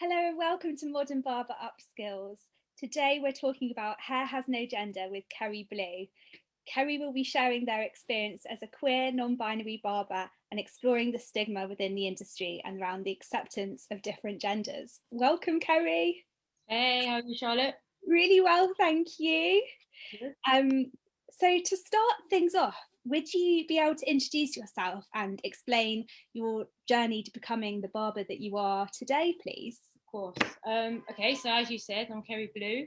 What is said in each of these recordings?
Hello and welcome to Modern Barber Upskills. Today we're talking about hair has no gender with Keri Blue. Keri will be sharing their experience as a queer, non-binary barber and exploring the stigma within the industry and around the acceptance of different genders. Welcome, Keri. Hey, how are you, Charlotte? Really well, thank you. Good. Um, so to start things off, would you be able to introduce yourself and explain your journey to becoming the barber that you are today, please? Of course. Okay, so as you said, I'm Keri Blue.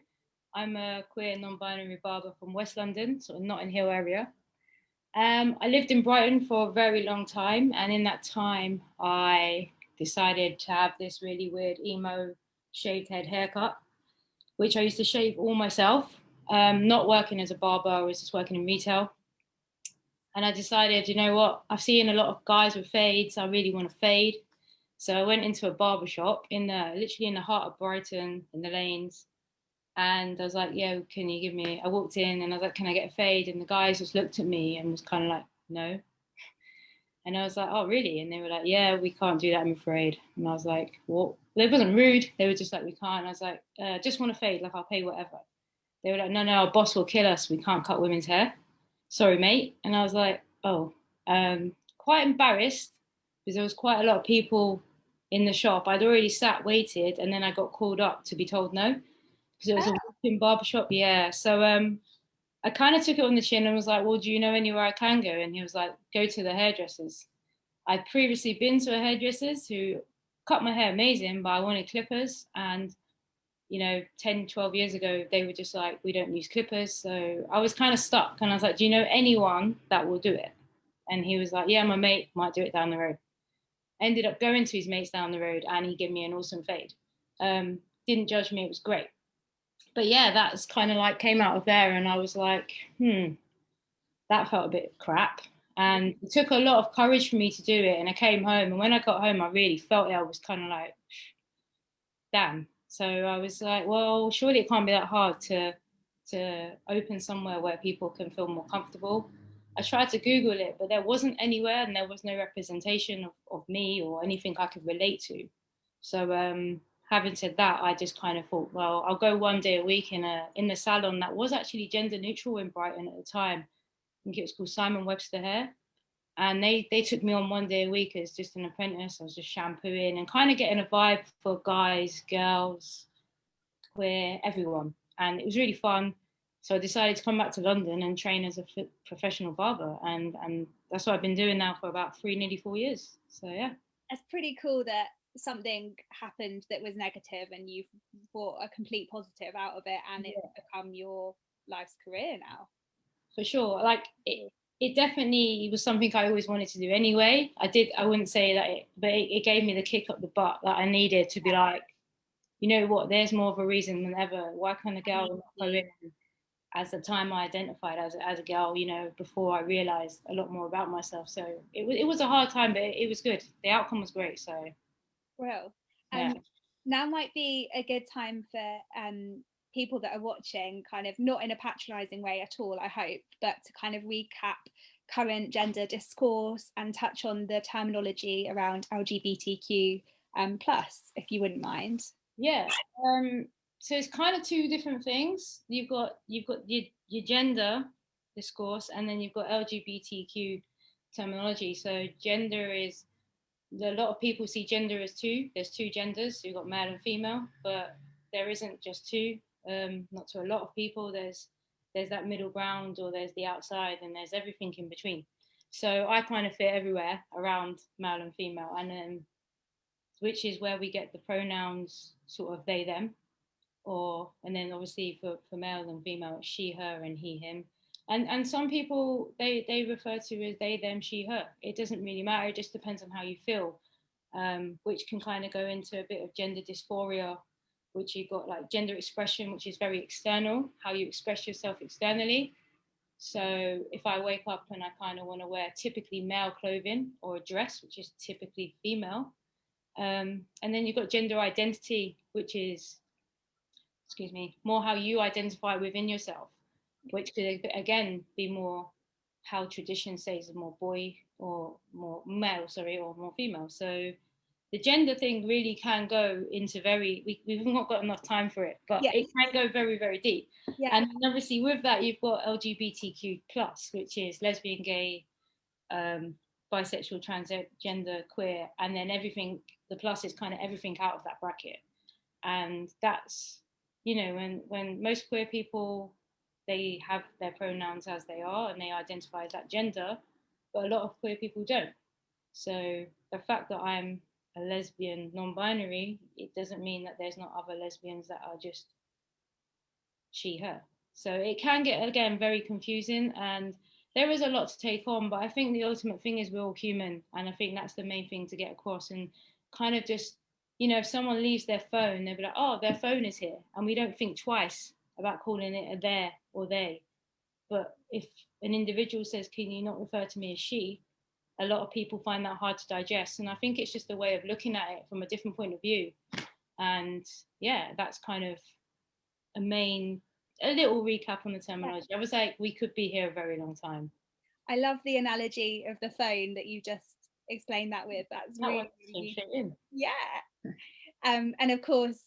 I'm a queer non-binary barber from West London, sort of Notting Hill area. I lived in Brighton for a very long time, and in that time, I decided to have this really weird emo shaved head haircut, which I used to shave all myself. Not working as a barber, I was just working in retail. And I decided, you know what, I've seen a lot of guys with fades. I really want to fade. So I went into a barbershop literally in the heart of Brighton in the lanes. And I was like, yeah, can you give me, I walked in and I was like, can I get a fade? And the guys just looked at me and was kind of like, no. And I was like, oh, really? And they were like, yeah, we can't do that, I'm afraid. And I was like, what? They wasn't rude. They were just like, we can't. And I was like, just want to fade, like I'll pay whatever. They were like, no, our boss will kill us. We can't cut women's hair. Sorry, mate. And I was like, oh, quite embarrassed because there was quite a lot of people in the shop. I'd already sat, waited, and then I got called up to be told no because it was a Oh, walk-in barbershop. Yeah. So I kind of took it on the chin and was like, well, do you know anywhere I can go? And he was like, go to the hairdressers. I'd previously been to a hairdresser's who cut my hair amazing, but I wanted clippers. And 10, 12 years ago, they were just like, we don't use clippers. So I was kind of stuck. And I was like, do you know anyone that will do it? And he was like, yeah, my mate might do it down the road. Ended up going to his mates down the road and he gave me an awesome fade. Didn't judge me, it was great. But yeah, that's kind of like came out of there. And I was like, that felt a bit crap. And it took a lot of courage for me to do it. And I came home. And when I got home, I really felt it. I was kind of like, damn. So I was like, well, surely it can't be that hard to open somewhere where people can feel more comfortable. I tried to Google it, but there wasn't anywhere and there was no representation of me or anything I could relate to. So having said that, I just kind of thought, well, I'll go one day a week in the salon that was actually gender neutral in Brighton at the time. I think it was called Simon Webster Hair, and they took me on one day a week as just an apprentice. I was just shampooing and kind of getting a vibe for guys, girls, queer, everyone, and it was really fun. So I decided to come back to London and train as a professional barber, and that's what I've been doing now for about nearly 4 years. So yeah. it's pretty cool that something happened that was negative and you've brought a complete positive out of it and it's Yeah, become your life's career now. for sure. It definitely was something I always wanted to do anyway. I wouldn't say that, but it gave me the kick up the butt that I needed to be like, you know what, there's more of a reason than ever. Why can't a I girl need not go to. in as the time I identified as a girl, before I realized a lot more about myself. So it was a hard time, but it was good. The outcome was great. So Well, yeah. now might be a good time for people that are watching, kind of not in a patronizing way at all, I hope, but to kind of recap current gender discourse and touch on the terminology around LGBTQ plus, if you wouldn't mind. Yeah. Um, so it's kind of two different things. You've got your gender discourse, and then you've got LGBTQ terminology. So gender is a lot of people see gender as two. There's two genders. So you've got male and female, but there isn't just two. Not to a lot of people. There's that middle ground, or there's the outside, and there's everything in between. So I kind of fit everywhere around male and female, and which is where we get the pronouns sort of they them, or and then obviously for male and female it's she her and he him, and some people they refer to as they them she her. It doesn't really matter, it just depends on how you feel, which can kind of go into a bit of gender dysphoria, which you've got like gender expression, which is very external, how you express yourself externally. So if I wake up and I kind of want to wear typically male clothing or a dress, which is typically female, and then you've got gender identity, which is, excuse me, more how you identify within yourself, which could again be more how tradition says more boy or more male, sorry, or more female. So the gender thing really can go into we've not got enough time for it, but it can go very, very deep. And obviously with that, you've got LGBTQ plus, which is lesbian, gay, bisexual, transgender, queer, and then everything, the plus is kind of everything out of that bracket. And that's, you know, when most queer people, they have their pronouns as they are and they identify as that gender, but a lot of queer people don't. So the fact that I'm a lesbian non-binary, it doesn't mean that there's not other lesbians that are just she, her. So it can get, again, very confusing, and there is a lot to take on, but I think the ultimate thing is we're all human, and I think that's the main thing to get across. And kind of just, you know, if someone leaves their phone, they'll be like, oh, their phone is here, and we don't think twice about calling it a their or they. But if an individual says, can you not refer to me as she, a lot of people find that hard to digest. And I think it's just a way of looking at it from a different point of view. And yeah, that's kind of a little recap on the terminology. I was like, we could be here a very long time. I love the analogy of the phone that you just explained that with. That's really, really yeah. And of course,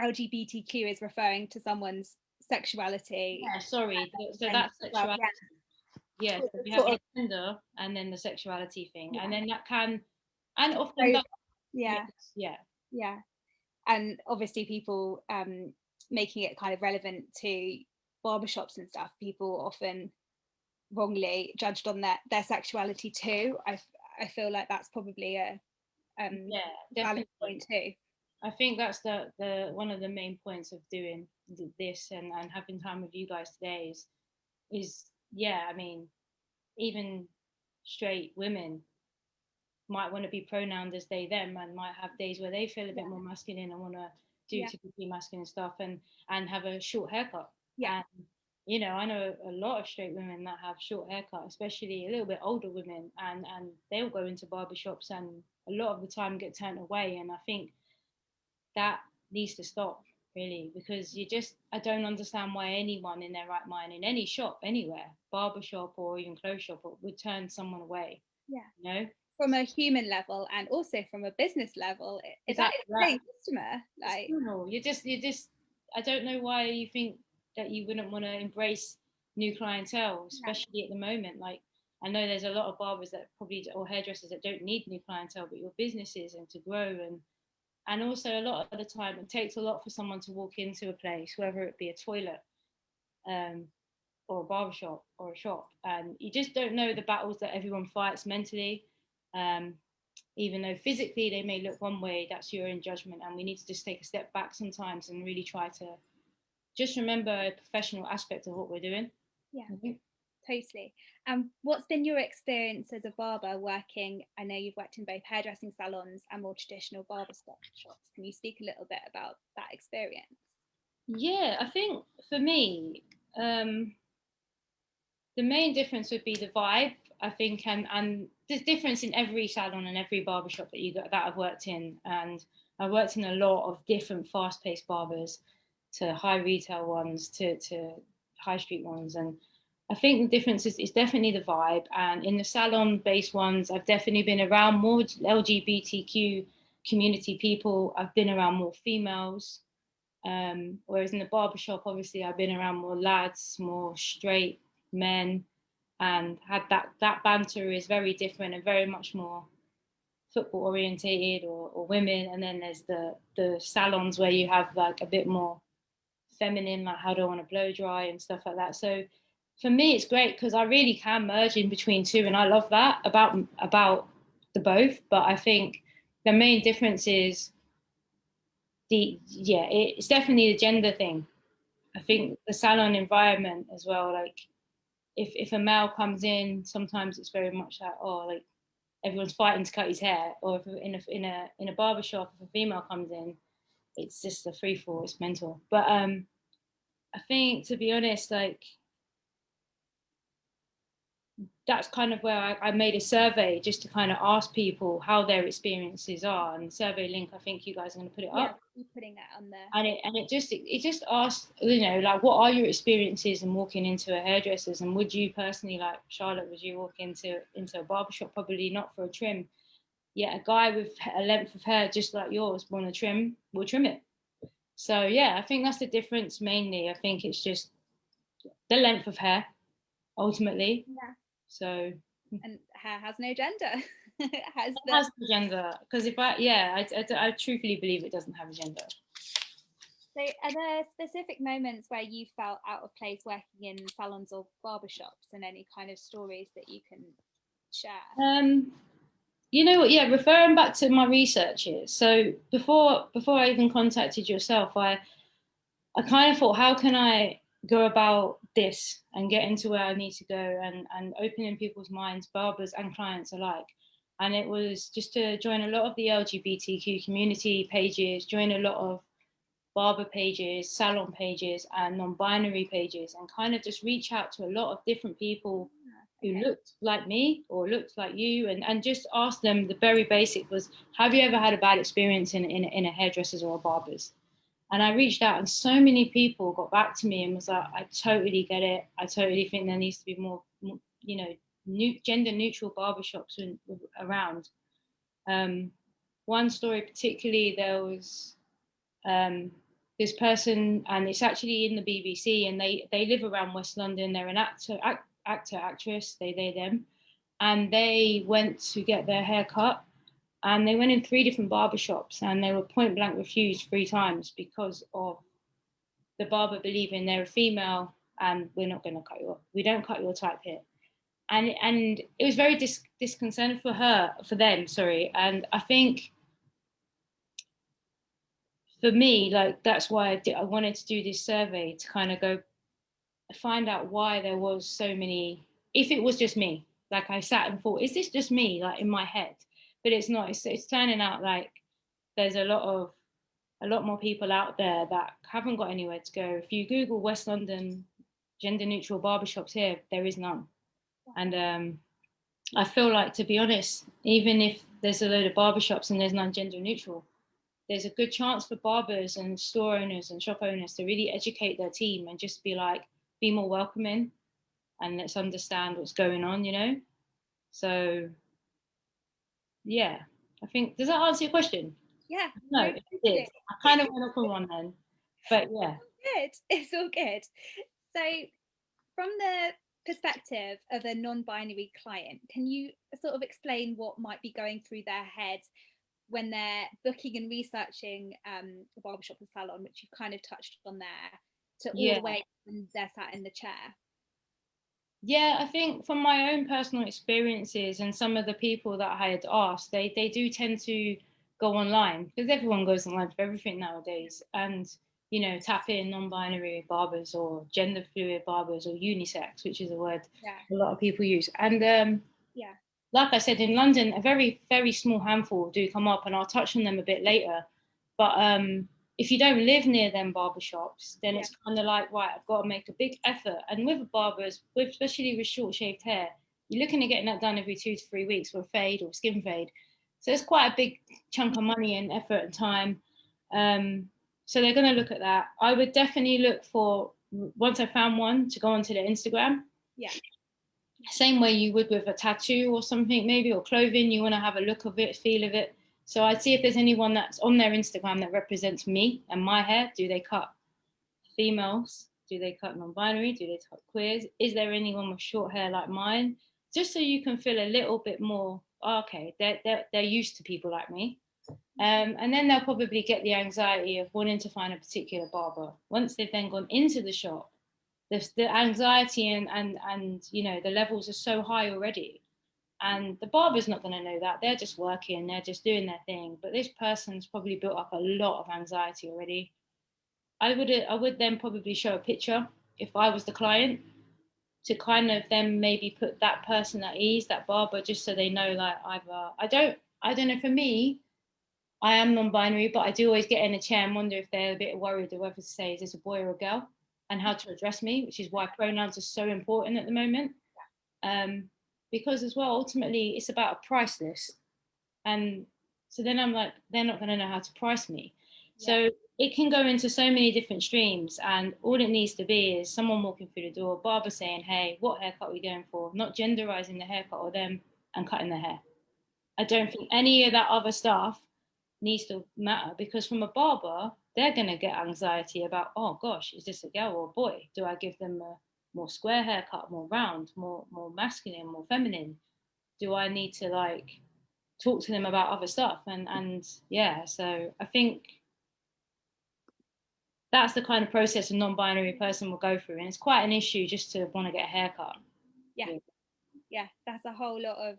LGBTQ is referring to someone's sexuality. Yeah, sorry. So that's sexuality. Yeah, so we have the gender and then the sexuality thing, and then that can, and often that, yeah. And obviously people making it kind of relevant to barbershops and stuff, people often wrongly judged on their sexuality too. I feel like that's probably a valid point too. I think that's the one of the main points of doing this and having time with you guys today is yeah, I mean, even straight women might want to be pronounced as they them and might have days where they feel a bit more masculine and want to do typically masculine stuff and have a short haircut. And you know, I know a lot of straight women that have short haircut, especially a little bit older women, and they'll go into barbershops and a lot of the time get turned away. And I think that needs to stop, really, because I don't understand why anyone in their right mind in any shop anywhere, barbershop or even clothes shop, would turn someone away. You know, from a human level and also from a business level, that is a customer. Like you just I don't know why you think that you wouldn't want to embrace new clientele, especially at the moment. Like, I know there's a lot of barbers that probably, or hairdressers that don't need new clientele, but your businesses and to grow, and also a lot of the time it takes a lot for someone to walk into a place, whether it be a toilet or a barbershop or a shop, and you just don't know the battles that everyone fights mentally. Even though physically they may look one way, that's your own judgment, and we need to just take a step back sometimes and really try to just remember a professional aspect of what we're doing. Totally. What's been your experience as a barber working? I know you've worked in both hairdressing salons and more traditional barber shops. Can you speak a little bit about that experience? Yeah, I think for me, the main difference would be the vibe, I think, and there's difference in every salon and every barbershop that I've worked in. And I worked in a lot of different fast-paced barbers, to high retail ones, to high street ones. And I think the difference is definitely the vibe. And in the salon-based ones, I've definitely been around more LGBTQ community people. I've been around more females. Whereas in the barbershop, obviously, I've been around more lads, more straight men, and had that banter is very different and very much more football orientated or women. And then there's the salons where you have like a bit more feminine, like how do I want to blow dry and stuff like that. So for me, it's great because I really can merge in between two, and I love that about the both. But I think the main difference is it's definitely the gender thing. I think the salon environment as well, like if a male comes in, sometimes it's very much like, oh, like everyone's fighting to cut his hair. Or if in a barber shop, if a female comes in, it's just a free fall. It's mental. But I think, to be honest, like that's kind of where I made a survey just to kind of ask people how their experiences are. And the survey link, I think you guys are going to put it up. You're putting that on there. And it just asked, you know, like, what are your experiences in walking into a hairdresser's? And would you personally, like Charlotte, would you walk into a barbershop? Probably not for a trim. Yet a guy with a length of hair just like yours want to trim, will trim it. So yeah, I think that's the difference mainly. I think it's just the length of hair ultimately. Yeah. So And hair has no gender. It has it has a gender, because if I truthfully believe it doesn't have a gender. So are there specific moments where you felt out of place working in salons or barbershops, and any kind of stories that you can share? You know what? Yeah, referring back to my researches. So before I even contacted yourself, I kind of thought, how can I go about this and get into where I need to go, and opening people's minds, barbers and clients alike. And it was just to join a lot of the LGBTQ community pages, join a lot of barber pages, salon pages, and non-binary pages, and kind of just reach out to a lot of different people who looked like me or looked like you, and just ask them. The very basic was, have you ever had a bad experience in a hairdresser's or a barber's? And I reached out, and so many people got back to me and was like, I totally get it. I totally think there needs to be more, you know, gender neutral barbershops around. One story particularly, there was um, this person, and it's actually in the BBC, and they live around West London. They're an actress, they them, and they went to get their hair cut, and they went in 3 different barbershops, and they were point blank refused 3 times because of the barber believing they're a female and we're not going to we don't cut your type here. And it was very disconcerting for them, sorry. And I think for me, like, that's why I wanted to do this survey, to kind of go find out why there was so many. If it was just me, like, I sat and thought, is this just me, like, in my head? But it's not. It's turning out like there's a lot more people out there that haven't got anywhere to go. If you Google West London gender neutral barbershops here, there is none. And I feel like, to be honest, even if there's a load of barbershops and there's none gender neutral, there's a good chance for barbers and store owners and shop owners to really educate their team and just be like, be more welcoming, and let's understand what's going on, you know? So, yeah, I think, does that answer your question? Yeah, No, no, it totally. did. I kind of went off on one then, but yeah. Good. It's all good. So, from the perspective of a non-binary client, can you sort of explain what might be going through their head when they're booking and researching the barbershop and salon, which you've kind of touched on there, to all Yeah. the way when they're sat in the chair? Yeah, I think from my own personal experiences and some of the people that I had asked, they do tend to go online, because everyone goes online for everything nowadays, and tap in non-binary barbers or gender fluid barbers or unisex, which is a word Yeah. a lot of people use. And Yeah. like I said, in London, a very, very small handful do come up, and I'll touch on them a bit later. But if you don't live near them barbershops, then it's kind of like, right, I've got to make a big effort. And with barbers, especially with short shaved hair, you're looking at getting that done every 2 to 3 weeks for a fade or skin fade. So it's quite a big chunk of money and effort and time. So they're going to look at that. I would definitely look for, once I found one, to go onto their Instagram. Yeah. Same way you would with a tattoo or something, maybe, or clothing. You want to have a look of it, feel of it. So I'd see if there's anyone that's on their Instagram that represents me and my hair. Do they cut females? Do they cut non-binary? Do they cut queers? Is there anyone with short hair like mine? Just so you can feel a little bit more, okay, they're used to people like me. And then they'll probably get the anxiety of wanting to find a particular barber. Once they've then gone into the shop, the anxiety and the levels are so high already, and the barber's not going to know that. They're just working, they're just doing their thing, but this person's probably built up a lot of anxiety already. I would then probably show a picture if I was the client, to kind of then maybe put that person at ease, that barber, just so they know, like, either I don't know, for me, I am non-binary, but I do always get in a chair and wonder if they're a bit worried of whether to say, is this a boy or a girl, and how to address me, which is why pronouns are so important at the moment. Because as well, ultimately, it's about a price list. And so then I'm like, they're not going to know how to price me. Yeah. So it can go into so many different streams. And all it needs to be is someone walking through the door, barber saying, hey, what haircut are we going for? Not genderizing the haircut or them and cutting their hair. I don't think any of that other stuff needs to matter, because from a barber, they're going to get anxiety about, oh gosh, is this a girl or a boy? Do I give them a more square haircut, more round, more masculine, more feminine? Do I need to like talk to them about other stuff? And yeah, so I think that's the kind of process a non-binary person will go through, and it's quite an issue just to want to get a haircut. Yeah, that's a whole lot of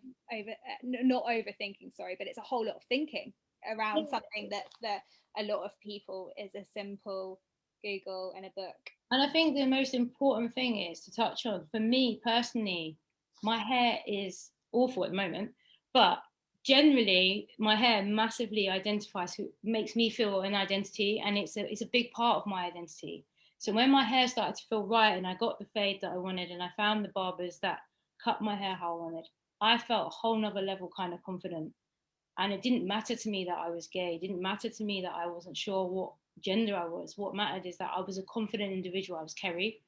not overthinking, sorry, but it's a whole lot of thinking around something that a lot of people is a simple Google and a book. And I think the most important thing is to touch on, for me personally, my hair is awful at the moment, but generally my hair massively identifies who makes me feel an identity, and it's a big part of my identity. So when my hair started to feel right and I got the fade that I wanted and I found the barbers that cut my hair how I wanted, I felt a whole nother level kind of confident. And it didn't matter to me that I was gay. It didn't matter to me that I wasn't sure what gender I was. What mattered is that I was a confident individual. I was Keri.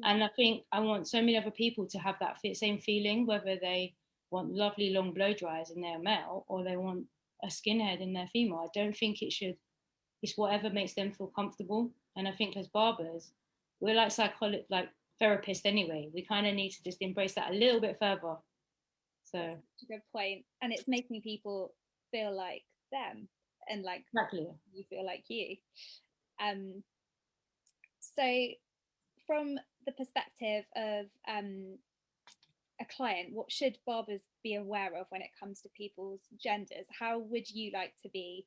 And I think I want so many other people to have that same feeling, whether they want lovely long blow dries and they're male, or they want a skinhead and they're female. I don't think it should, it's whatever makes them feel comfortable. And I think as barbers, we're like like therapists anyway. We kind of need to just embrace that a little bit further. So that's a good point. And it's making people feel like them, and like exactly. You feel like you. So from the perspective of a client, what should barbers be aware of when it comes to people's genders? How would you like to be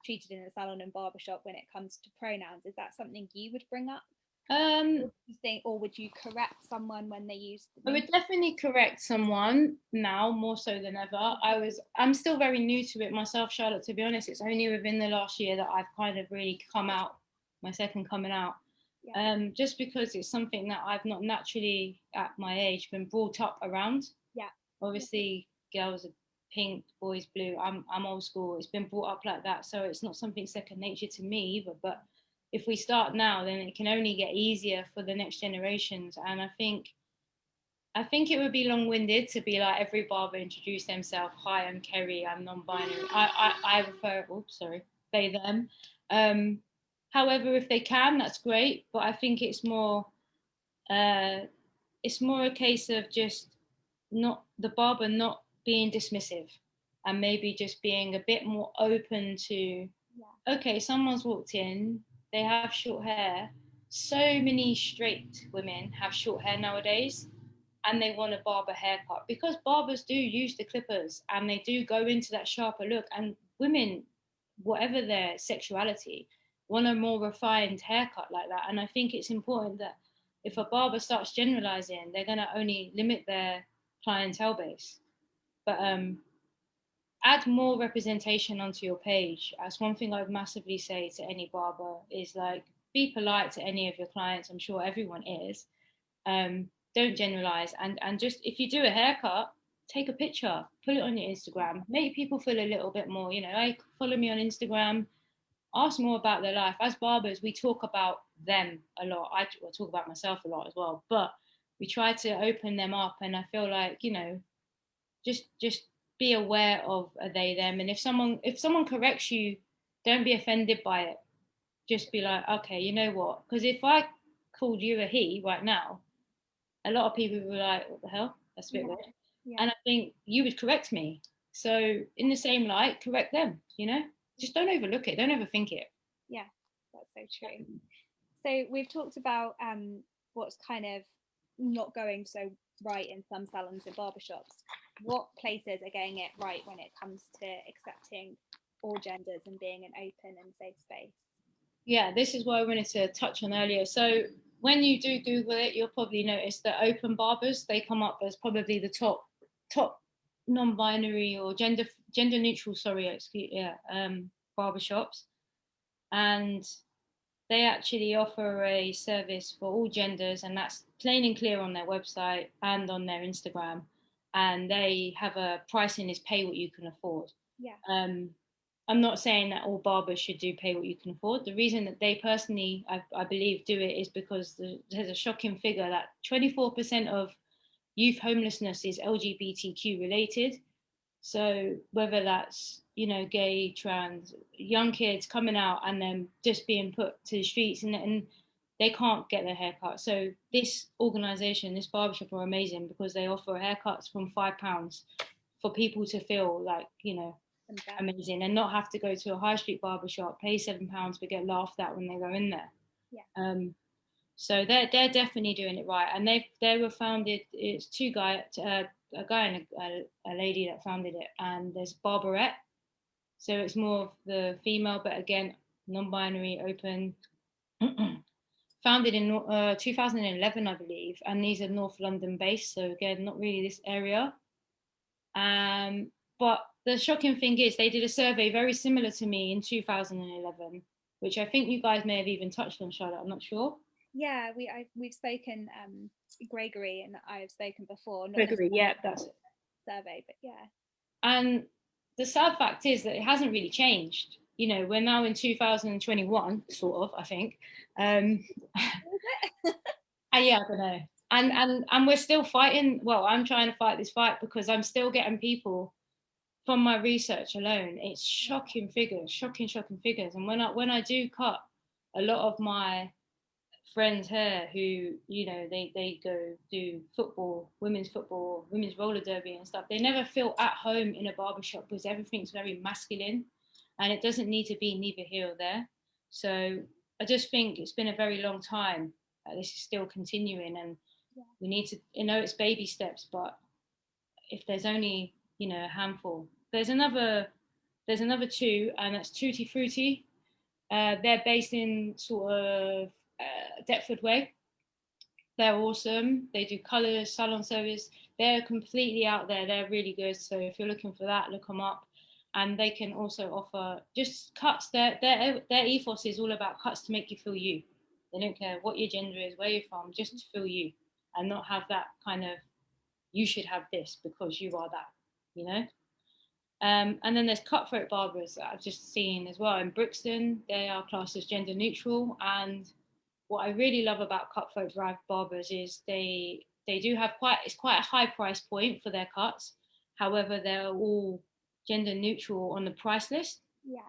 treated in a salon and barbershop when it comes to pronouns? Is that something you would bring up? Or would you correct someone when they use I would definitely correct someone now more so than ever. I'm still very new to it myself, Charlotte, to be honest. It's only within the last year that I've kind of really come out, my second coming out. Just because it's something that I've not naturally at my age been brought up around. Obviously girls are pink, boys blue. I'm old school. It's been brought up like that, so it's not something second nature to me either. But if we start now, then it can only get easier for the next generations. And I think it would be long-winded to be like every barber introduce themselves. Hi, I'm Keri. I'm non-binary. I refer. Oops, sorry. They them. However, if they can, that's great. But I think it's more a case of just not the barber not being dismissive, and maybe just being a bit more open to. Okay, someone's walked in. They have short hair. So many straight women have short hair nowadays, and they want a barber haircut because barbers do use the clippers and they do go into that sharper look. And women, whatever their sexuality, want a more refined haircut like that. And I think it's important that if a barber starts generalizing, they're going to only limit their clientele base. But add more representation onto your page. That's one thing I would massively say to any barber is like, be polite to any of your clients. I'm sure everyone is. Don't generalize, and just if you do a haircut, take a picture, put it on your Instagram, make people feel a little bit more, hey, follow me on Instagram, ask more about their life. As barbers, we talk about them a lot. I talk about myself a lot as well, but we try to open them up. And I feel like, just be aware of they them. And if someone corrects you, don't be offended by it. Just be like, okay, you know what, because if I called you a he right now, a lot of people were like, what the hell? That's a bit weird. And I think you would correct me. So in the same light, correct them, Just don't overlook it. Don't overthink it. Yeah, that's so true. So we've talked about what's kind of not going so right in some salons and barbershops. What places are getting it right when it comes to accepting all genders and being an open and safe space? Yeah, this is what I wanted to touch on earlier. So when you do Google it, you'll probably notice that open barbers, they come up as probably the top non-binary or gender neutral, barbershops. And they actually offer a service for all genders, and that's plain and clear on their website and on their Instagram. And they have a pricing is pay what you can afford. I'm not saying that all barbers should do pay what you can afford. The reason that they personally, I believe, do it is because there's a shocking figure that 24% of youth homelessness is LGBTQ related. So whether that's, you know, gay, trans, young kids coming out and then just being put to the streets, and they can't get their hair cut. So this organisation, this barbershop, are amazing because they offer haircuts from £5 for people to feel like, you know, amazing, and not have to go to a high street barbershop, pay £7 but get laughed at when they go in there. Yeah. So they're definitely doing it right, and they were founded. It's two guys, a guy and a lady that founded it, and there's Barberette, so it's more of the female, but again, non-binary, open. Founded in 2011, I believe, and these are North London based, so again, not really this area. But the shocking thing is, they did a survey very similar to me in 2011, which I think you guys may have even touched on, Charlotte. I'm not sure. Yeah, we've spoken. Gregory and I have spoken before. Not Gregory, yeah, that's it. Survey, but yeah. And the sad fact is that it hasn't really changed. You know, we're now in 2021, sort of, I think. Yeah, I don't know. And we're still fighting. Well, I'm trying to fight this fight because I'm still getting people from my research alone. It's shocking figures, shocking figures. And when I do cut a lot of my friends' hair who, you know, they go do football, women's roller derby and stuff, they never feel at home in a barbershop because everything's very masculine, and it doesn't need to be neither here or there. So I just think it's been a very long time this is still continuing, and we need to, you know, it's baby steps, but if there's only, you know, a handful. There's another two, and that's Tutti Frutti. They're based in sort of Deptford Way. They're awesome. They do colours, salon service. They're completely out there. They're really good. So if you're looking for that, look them up. And they can also offer just cuts. Their ethos is all about cuts to make you feel you. They don't care what your gender is, where you're from, just to feel you, and not have that kind of, you should have this because you are that, you know? And then there's Cutthroat Barbers that I've just seen as well in Brixton. They are classed as gender neutral. And what I really love about Cutthroat Barbers is they do have quite a high price point for their cuts. However, they're all gender neutral on the price list. Yeah.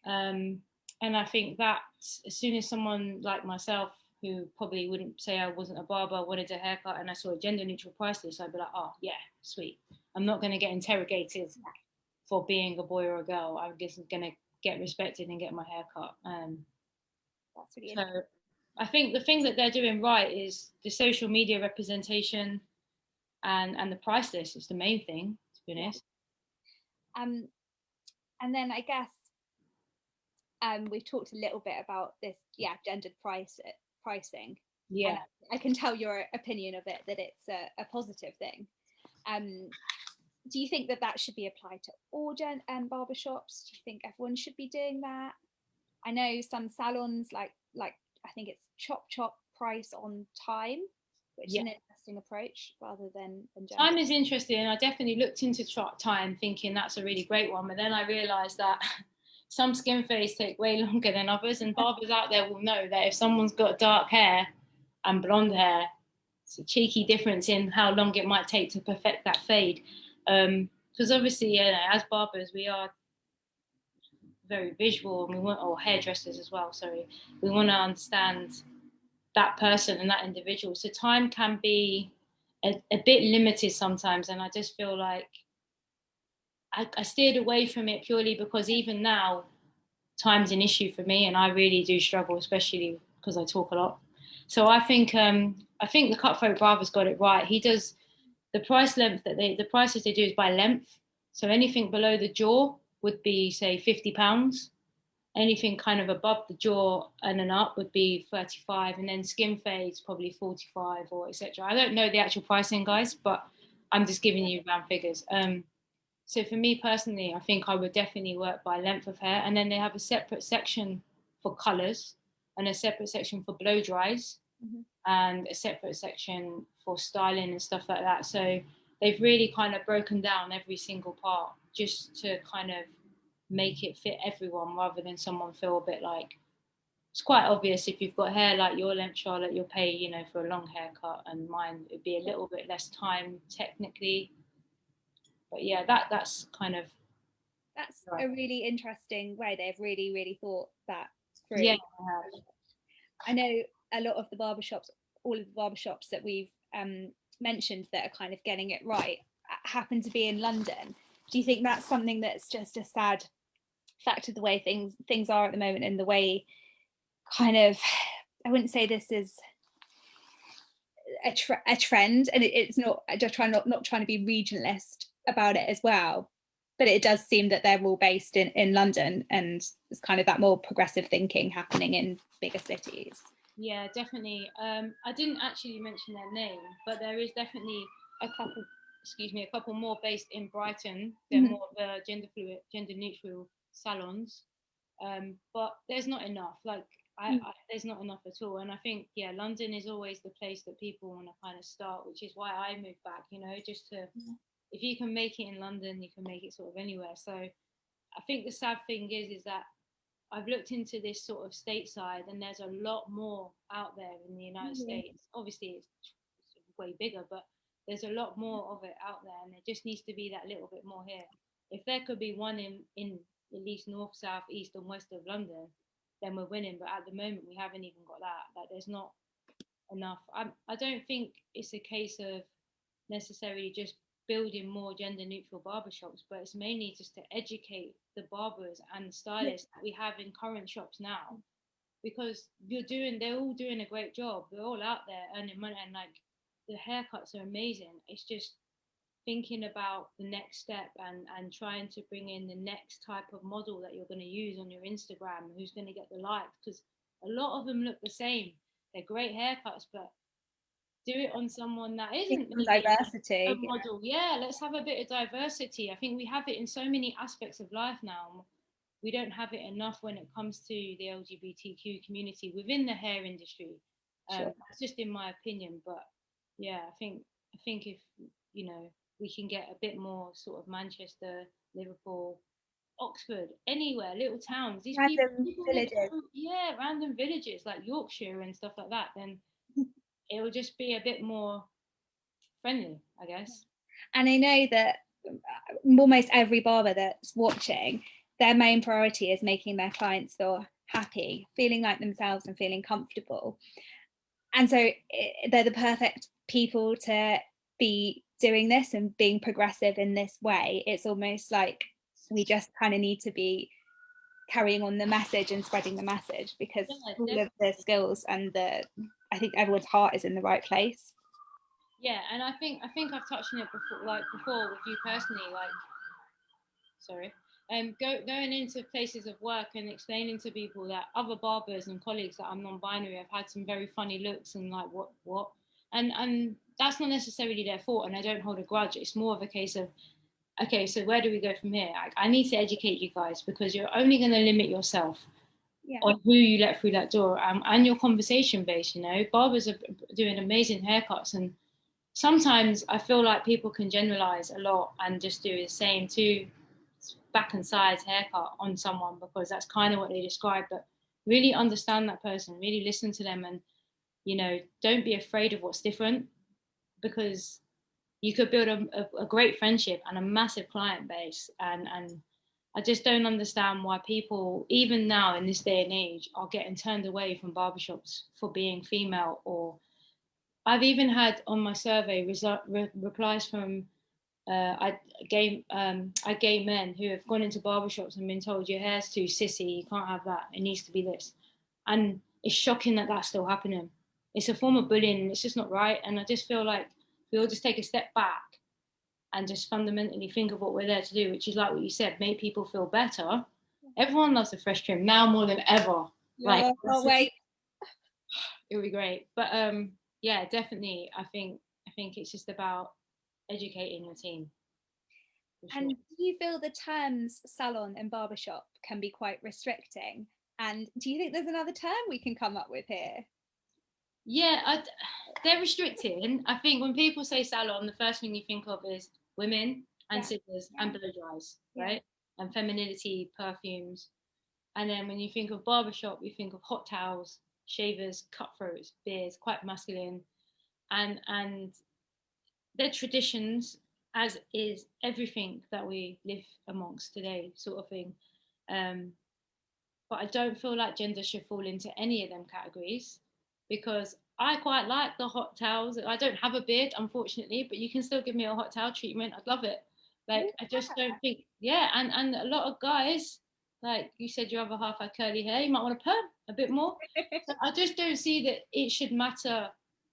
Okay. And I think that as soon as someone like myself, who probably wouldn't say I wasn't a barber, wanted a haircut, and I saw a gender neutral price list, I'd be like, oh yeah, sweet. I'm not going to get interrogated for being a boy or a girl. I'm just going to get respected and get my hair cut. That's really so I think the thing that they're doing right is the social media representation and the price list is the main thing, to be honest. And then I guess we've talked a little bit about this, gendered pricing. Yeah. And I can tell your opinion of it, that it's a positive thing. Do you think that should be applied to all barbershops? Do you think everyone should be doing that? I know some salons like I think it's chop price on time, which is an interesting approach rather than gender. Time is interesting. I definitely looked into time thinking that's a really great one, but then I realised that some skin fades take way longer than others, and barbers out there will know that if someone's got dark hair and blonde hair, it's a cheeky difference in how long it might take to perfect that fade. Because obviously, as barbers, we are very visual, and or hairdressers as well, sorry. We want to understand that person and that individual. So time can be a bit limited sometimes, and I just feel like I steered away from it purely because even now, time's an issue for me, and I really do struggle, especially because I talk a lot. So I think the Cutthroat Barber's got it right. He does the prices they do is by length. So anything below the jaw would be, say, £50. Anything kind of above the jaw and then up would be 35, and then skin fades probably 45 or etc. I don't know the actual pricing, guys, but I'm just giving you round figures. So for me personally, I think I would definitely work by length of hair, and then they have a separate section for colours and a separate section for blow dries, and a separate section for styling and stuff like that. So they've really kind of broken down every single part just to kind of make it fit everyone, rather than someone feel a bit like, it's quite obvious if you've got hair like your length, Charlotte, you'll pay, you know, for a long haircut, and mine it'd be a little bit less time technically, But yeah, that's kind of That's right. a really interesting way. They've really thought that through. Yeah, I know a lot of the barbershops, all of the barbershops that we've mentioned that are kind of getting it right happen to be in London. Do you think that's something that's just a sad fact of the way things are at the moment, and the way kind of, I wouldn't say this is a trend, and it's not, I just try not trying to be regionalist about it as well, but it does seem that they're all based in London, and it's kind of that more progressive thinking happening in bigger cities. Yeah, definitely. I didn't actually mention their name, but there is definitely a couple, a couple more based in Brighton. They're more of the gender fluid, gender neutral salons. But there's not enough. Like, there's not enough at all. And I think, yeah, London is always the place that people want to kind of start, which is why I moved back, you know, just to, if you can make it in London, you can make it sort of anywhere. So I think the sad thing is that I've looked into this sort of stateside, and there's a lot more out there in the United States. Obviously, it's way bigger, but there's a lot more of it out there, and there just needs to be that little bit more here. If there could be one in at least north, south, east, and west of London, then we're winning. But at the moment, we haven't even got that. Like, there's not enough. I don't think it's a case of necessarily just building more gender neutral barbershops, but it's mainly just to educate the barbers and the stylists that we have in current shops now, because they're all doing a great job. They're all out there earning money, and like, the haircuts are amazing. It's just thinking about the next step, and trying to bring in the next type of model that you're going to use on your Instagram, who's going to get the likes, because a lot of them look the same. They're great haircuts, but do it on someone that isn't Diversity. a model. Yeah, let's have a bit of diversity. I think we have it in so many aspects of life now. We don't have it enough when it comes to the LGBTQ community within the hair industry. That's just in my opinion. But yeah, I think if, you know, we can get a bit more sort of Manchester, Liverpool, Oxford, anywhere, little towns. These Random people villages. random villages like Yorkshire and stuff like that. Then it will just be a bit more friendly, I guess. And I know that almost every barber that's watching, their main priority is making their clients feel happy, feeling like themselves and feeling comfortable. And so they're the perfect people to be doing this and being progressive in this way. It's almost like we just kind of need to be carrying on the message and spreading the message, because all of the skills and I think everyone's heart is in the right place. Yeah, and I think I've touched on it before with you personally, like, sorry, going into places of work and explaining to people that other barbers and colleagues that I'm non-binary have had some very funny looks, and like, what, and that's not necessarily their fault, and I don't hold a grudge. It's more of a case of, okay, so where do we go from here? I need to educate you guys, because you're only going to limit yourself on who you let through that door, and your conversation base. You know, barbers are doing amazing haircuts, and sometimes I feel like people can generalize a lot and just do the same two back and sides haircut on someone, because that's kind of what they describe. But really understand that person, really listen to them, and, you know, don't be afraid of what's different, because you could build a great friendship and a massive client base. And I just don't understand why people, even now in this day and age, are getting turned away from barbershops for being female. Or I've even had on my survey replies from gay men who have gone into barbershops and been told, your hair's too sissy, you can't have that, it needs to be this. And it's shocking that that's still happening. It's a form of bullying, and it's just not right. And I just feel like we all just take a step back and just fundamentally think of what we're there to do, which is like what you said, make people feel better. Everyone loves a fresh trim now more than ever. Like, oh wait, it would be great. But yeah, definitely, I think it's just about educating your team. Sure. And do you feel the terms salon and barbershop can be quite restricting? And do you think there's another term we can come up with here? Yeah, they're restricting. I think when people say salon, the first thing you think of is women and scissors and blow dries, right? And femininity, perfumes. And then when you think of barbershop, you think of hot towels, shavers, cutthroats, beards, quite masculine. And they're traditions, as is everything that we live amongst today, sort of thing. But I don't feel like gender should fall into any of them categories, because I quite like the hot towels. I don't have a beard, unfortunately, but you can still give me a hot towel treatment. I'd love it. Like, I just don't think, yeah. And a lot of guys, like you said, your other half had curly hair. You might want to perm a bit more. So I just don't see that it should matter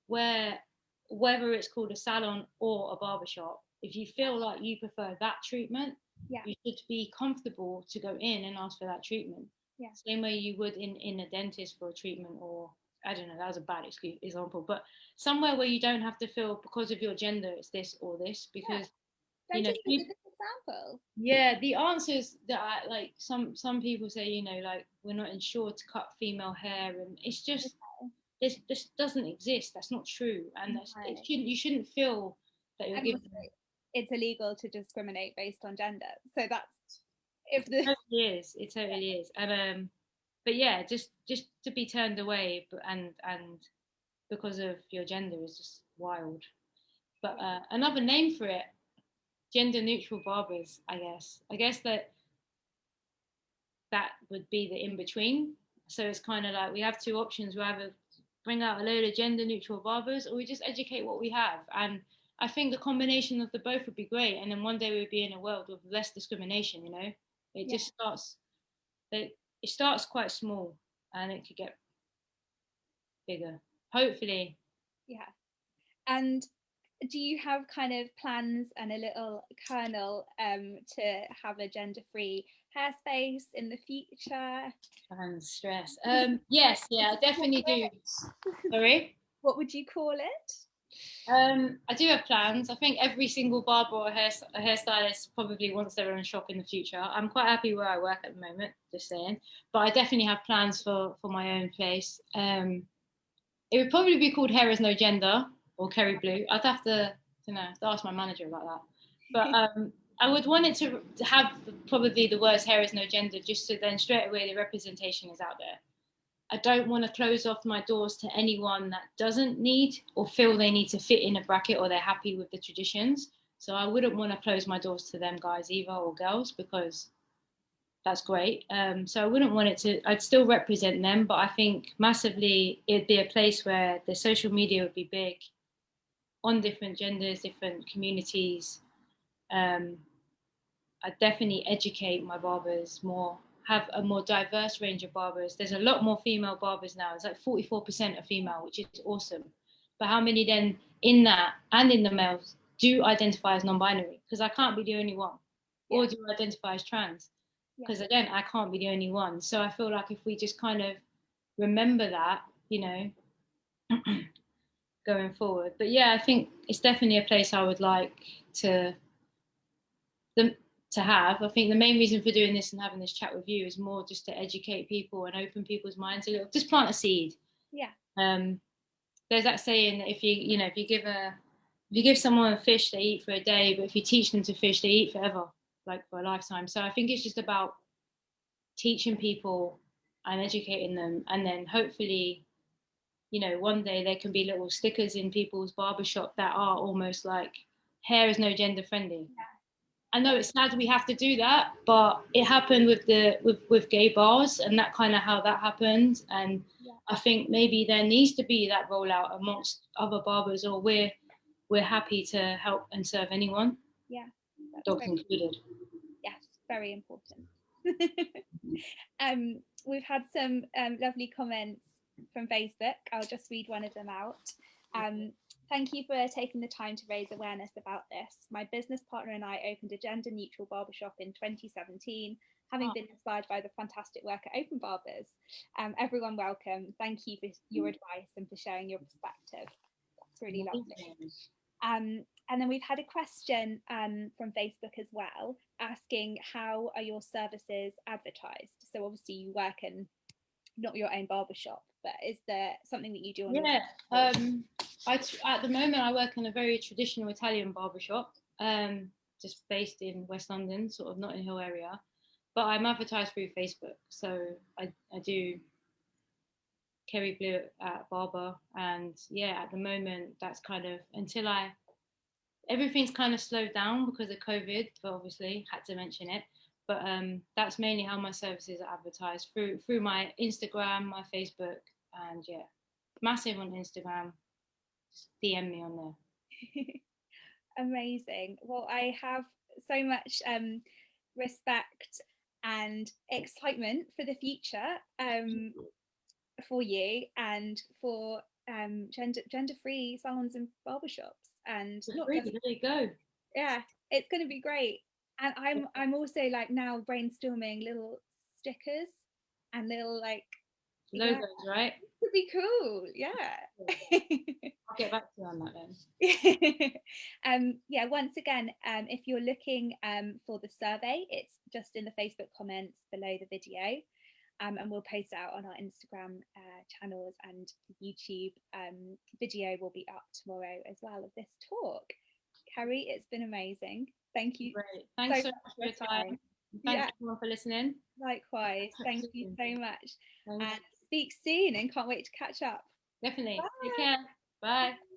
whether it's called a salon or a barbershop. If you feel like you prefer that treatment, Yeah. you should be comfortable to go in and ask for that treatment. Yeah. Same way you would in a dentist for a treatment, or I don't know, that was a bad example, but somewhere where you don't have to feel because of your gender it's this or this, because Dentist is a good example. yeah, the answers that like some people say, like, we're not insured to cut female hair, and it's just this doesn't exist. That's not true, and you shouldn't feel that you're giving. It's illegal to discriminate based on gender, so that's it totally is. And but yeah, just to be turned away, and because of your gender is just wild. But another name for it, gender neutral barbers, I guess that would be the in between. So it's kind of like we have two options: we either bring out a load of gender neutral barbers, or we just educate what we have. And I think the combination of the both would be great, and then one day we'd be in a world with less discrimination. Just starts quite small, and it could get bigger, hopefully. Yeah. And do you have kind of plans and a little kernel to have a gender-free hair space in the future? And stress. Yes, yeah, I definitely do. Sorry? What would you call it? I do have plans. I think every single barber or a hairstylist probably wants their own shop in the future. I'm quite happy where I work at the moment, just saying. But I definitely have plans for my own place. It would probably be called Hair Is No Gender or Keri Blue. I'd have to ask my manager about that. But I would want it to have probably the words Hair Is No Gender, just so then straight away the representation is out there. I don't want to close off my doors to anyone that doesn't need or feel they need to fit in a bracket, or they're happy with the traditions. So I wouldn't want to close my doors to them guys either, or girls, because that's great. So I wouldn't want it to, I'd still represent them, but I think massively it'd be a place where the social media would be big on different genders, different communities. I'd definitely educate my barbers more, have a more diverse range of barbers. There's a lot more female barbers now. It's like 44% are female, which is awesome. But how many then in that and in the males do identify as non-binary? Because I can't be the only one. Or do identify as trans? Because again, I can't be the only one. So I feel like if we just kind of remember that, going forward. But yeah, I think it's definitely a place I would like to have. I think the main reason for doing this and having this chat with you is more just to educate people and open people's minds a little. Just plant a seed. Yeah. There's that saying that if you give someone a fish, they eat for a day, but if you teach them to fish, they eat forever, like for a lifetime. So I think it's just about teaching people and educating them, and then hopefully, one day there can be little stickers in people's barbershop that are almost like hair is no gender friendly. Yeah. I know it's sad we have to do that, but it happened with gay bars, and that kind of how that happened. And I think maybe there needs to be that rollout amongst other barbers, or we're happy to help and serve anyone. Yeah, dogs included. Yes, very important. We've had some lovely comments from Facebook. I'll just read one of them out. Thank you for taking the time to raise awareness about this. My business partner and I opened a gender neutral barbershop in 2017, having been inspired by the fantastic work at Open Barbers. Everyone welcome. Thank you for your advice and for sharing your perspective. That's really lovely. And then we've had a question from Facebook as well, asking how are your services advertised? So obviously you work in not your own barbershop, but is there something that you do on at the moment I work in a very traditional Italian barbershop, just based in West London, sort of Notting Hill area, but I'm advertised through Facebook. So I do Keri Blue at Barber, and yeah, at the moment that's kind of until I everything's kind of slowed down because of COVID, but obviously had to mention it. But that's mainly how my services are advertised through my Instagram, my Facebook, and yeah, massive on Instagram. Just DM me on there. Amazing. Well, I have so much respect and excitement for the future for you and for gender-free salons and barbershops, and not Really, just, there you go. yeah, it's going to be great. And I'm also like now brainstorming little stickers and little like, Logos, yeah, right? it would be cool. Yeah. I'll get back to you on that then. Yeah, once again, if you're looking for the survey, it's just in the Facebook comments below the video, and we'll post it out on our Instagram channels, and YouTube video will be up tomorrow as well of this talk. Keri, it's been amazing. Thank you. Great. Thanks so much for your time. Thanks everyone for listening. Likewise. Thank you so much. Thanks. And speak soon, and can't wait to catch up. Definitely. Bye. Take care. Bye.